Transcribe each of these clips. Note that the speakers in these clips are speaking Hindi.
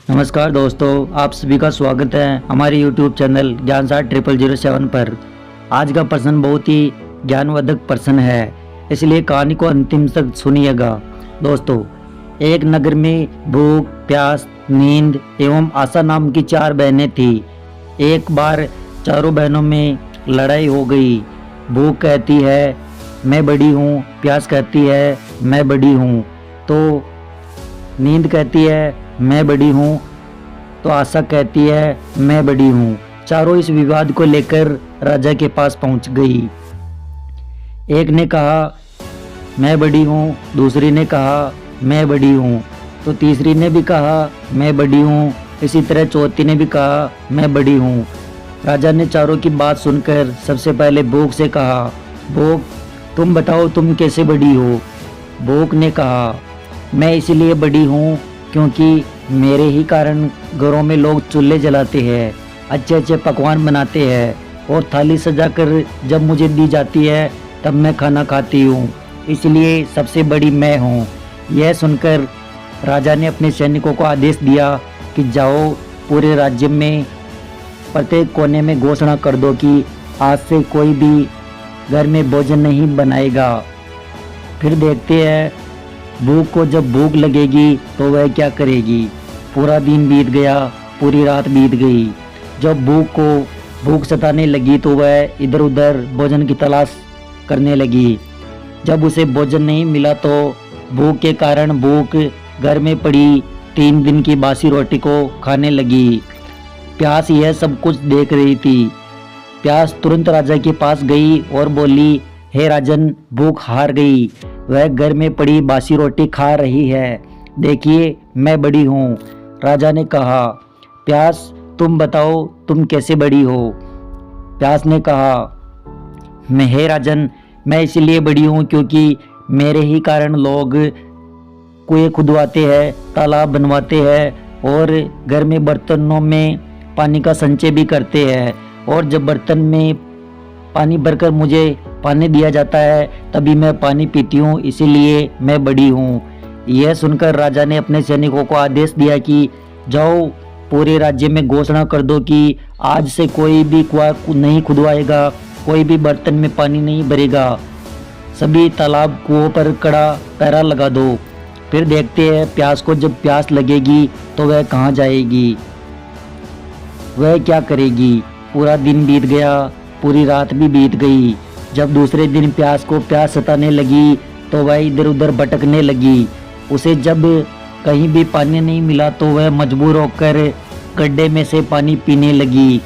नमस्कार दोस्तों, आप सभी का स्वागत है हमारे YouTube चैनल ज्ञान 60 007 पर। आज का प्रश्न बहुत ही ज्ञानवर्धक प्रश्न है, इसलिए कहानी को अंतिम तक सुनिएगा। दोस्तों, एक नगर में भूख, प्यास, नींद एवं आशा नाम की 4 बहनें थीं। एक बार चारों बहनों में लड़ाई हो गई। भूख कहती है मैं बड़ी हूँ, प्यास कहती है मैं बड़ी हूँ, तो नींद कहती है मैं बड़ी हूँ, तो आशा कहती है मैं बड़ी हूँ। चारों इस विवाद को लेकर राजा के पास पहुँच गई। एक ने कहा मैं बड़ी हूँ, दूसरी ने कहा मैं बड़ी हूँ, तो तीसरी ने भी कहा मैं बड़ी हूँ, इसी तरह चौथी ने भी कहा मैं बड़ी हूँ। राजा ने चारों की बात सुनकर सबसे पहले भूख से कहा, भूख तुम बताओ तुम कैसे बड़ी हो। भूख ने कहा मैं इसलिए बड़ी हूँ क्योंकि मेरे ही कारण घरों में लोग चूल्हे जलाते हैं, अच्छे अच्छे पकवान बनाते हैं और थाली सजाकर जब मुझे दी जाती है तब मैं खाना खाती हूँ, इसलिए सबसे बड़ी मैं हूँ। यह सुनकर राजा ने अपने सैनिकों को आदेश दिया कि जाओ पूरे राज्य में प्रत्येक कोने में घोषणा कर दो कि आज से कोई भी घर में भोजन नहीं बनाएगा। फिर देखते हैं भूख को जब भूख लगेगी तो वह क्या करेगी। पूरा दिन बीत गया, पूरी रात बीत गई। जब भूख सताने लगी तो वह इधर उधर भोजन की तलाश करने लगी। जब उसे भोजन नहीं मिला तो भूख के कारण भूख घर में पड़ी 3 दिन की बासी रोटी को खाने लगी। प्यास यह सब कुछ देख रही थी। प्यास तुरंत राजा के पास गई और बोली, हे राजन, भूख हार गई, वह घर में पड़ी बासी रोटी खा रही है, देखिए मैं बड़ी हूँ। राजा ने कहा, प्यास तुम बताओ तुम कैसे बड़ी हो। प्यास ने कहा, मैं हे राजन, मैं इसलिए बड़ी हूँ क्योंकि मेरे ही कारण लोग कुएं खुदवाते हैं, तालाब बनवाते हैं और घर में बर्तनों में पानी का संचय भी करते हैं, और जब बर्तन में पानी भरकर मुझे पानी दिया जाता है तभी मैं पानी पीती हूँ, इसीलिए मैं बड़ी हूँ। यह सुनकर राजा ने अपने सैनिकों को आदेश दिया कि जाओ पूरे राज्य में घोषणा कर दो कि आज से कोई भी कुआं नहीं खुदवाएगा, कोई भी बर्तन में पानी नहीं भरेगा, सभी तालाब कुओं पर कड़ा पहरा लगा दो। फिर देखते हैं प्यास को जब प्यास लगेगी तो वह कहाँ जाएगी, वह क्या करेगी। पूरा दिन बीत गया, पूरी रात भी बीत गई। जब दूसरे दिन प्यास को प्यास सताने लगी तो वह इधर उधर भटकने लगी। उसे जब कहीं भी पानी नहीं मिला तो वह मजबूर होकर गड्ढे में से पानी पीने लगी।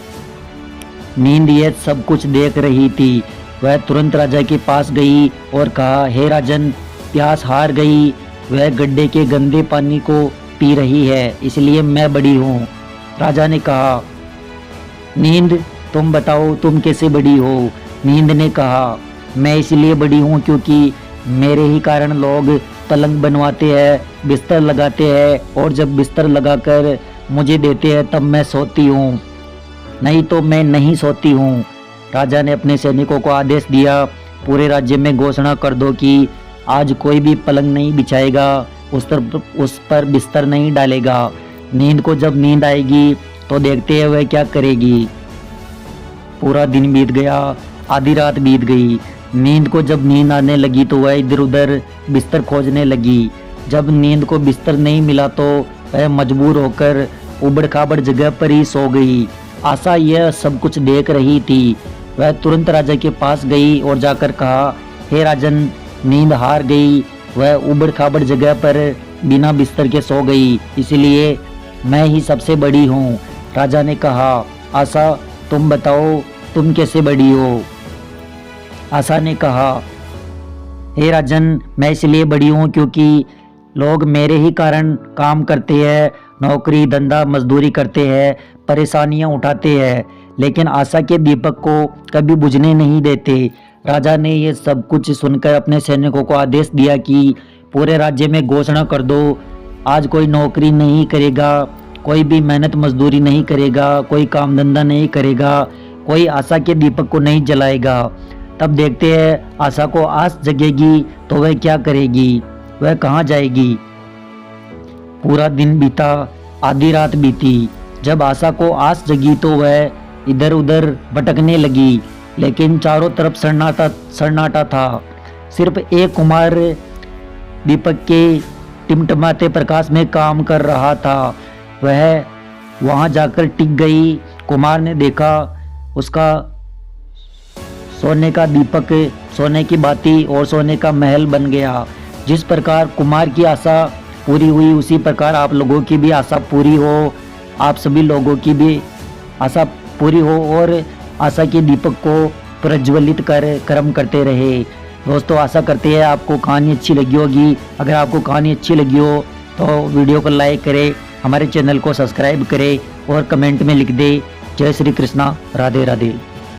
नींद यह सब कुछ देख रही थी। वह तुरंत राजा के पास गई और कहा, हे राजन, प्यास हार गई, वह गड्ढे के गंदे पानी को पी रही है, इसलिए मैं बड़ी हूँ। राजा ने कहा, नींद तुम बताओ तुम कैसे बड़ी हो। नींद ने कहा, मैं इसलिए बड़ी हूँ क्योंकि मेरे ही कारण लोग पलंग बनवाते हैं, बिस्तर लगाते हैं, और जब बिस्तर लगाकर मुझे देते हैं तब मैं सोती हूँ, नहीं तो मैं नहीं सोती हूँ। राजा ने अपने सैनिकों को आदेश दिया, पूरे राज्य में घोषणा कर दो कि आज कोई भी पलंग नहीं बिछाएगा, उस पर बिस्तर नहीं डालेगा। नींद को जब नींद आएगी तो देखते हैं वह क्या करेगी। पूरा दिन बीत गया, आधी रात बीत गई। नींद को जब नींद आने लगी तो वह इधर उधर बिस्तर खोजने लगी। जब नींद को बिस्तर नहीं मिला तो वह मजबूर होकर उबड़ खाबड़ जगह पर ही सो गई। आशा यह सब कुछ देख रही थी। वह तुरंत राजा के पास गई और जाकर कहा, हे राजन, नींद हार गई, वह उबड़ खाबड़ जगह पर बिना बिस्तर के सो गई, इसलिए मैं ही सबसे बड़ी हूँ। राजा ने कहा, आशा तुम बताओ तुम कैसे बड़ी हो। आशा ने कहा, हे राजन, मैं इसलिए बड़ी हूँ क्योंकि लोग मेरे ही कारण काम करते हैं, नौकरी धंधा मजदूरी करते हैं, परेशानियाँ उठाते हैं, लेकिन आशा के दीपक को कभी बुझने नहीं देते। राजा ने ये सब कुछ सुनकर अपने सैनिकों को आदेश दिया कि पूरे राज्य में घोषणा कर दो, आज कोई नौकरी नहीं करेगा, कोई भी मेहनत मजदूरी नहीं करेगा, कोई काम धंधा नहीं करेगा, कोई आशा के दीपक को नहीं जलाएगा। तब देखते हैं आशा को आस जगेगी तो वह क्या करेगी, वह कहाँ जाएगी। पूरा दिन बीता, आधी रात बीती। जब आशा को आस जगी तो वह इधर उधर भटकने लगी, लेकिन चारों तरफ सन्नाटा था। सिर्फ एक कुमार दीपक के टिमटिमाते प्रकाश में काम कर रहा था। वह वहां जाकर टिक गई। कुमार ने देखा उसका सोने का दीपक, सोने की बाती और सोने का महल बन गया। जिस प्रकार कुमार की आशा पूरी हुई, उसी प्रकार आप लोगों की भी आशा पूरी हो, आप सभी लोगों की भी आशा पूरी हो और आशा के दीपक को प्रज्वलित कर कर्म करते रहे। दोस्तों, आशा करते हैं आपको कहानी अच्छी लगी होगी। अगर आपको कहानी अच्छी लगी हो तो वीडियो को लाइक करें, हमारे चैनल को सब्सक्राइब करें और कमेंट में लिख दे जय श्री कृष्णा, राधे राधे।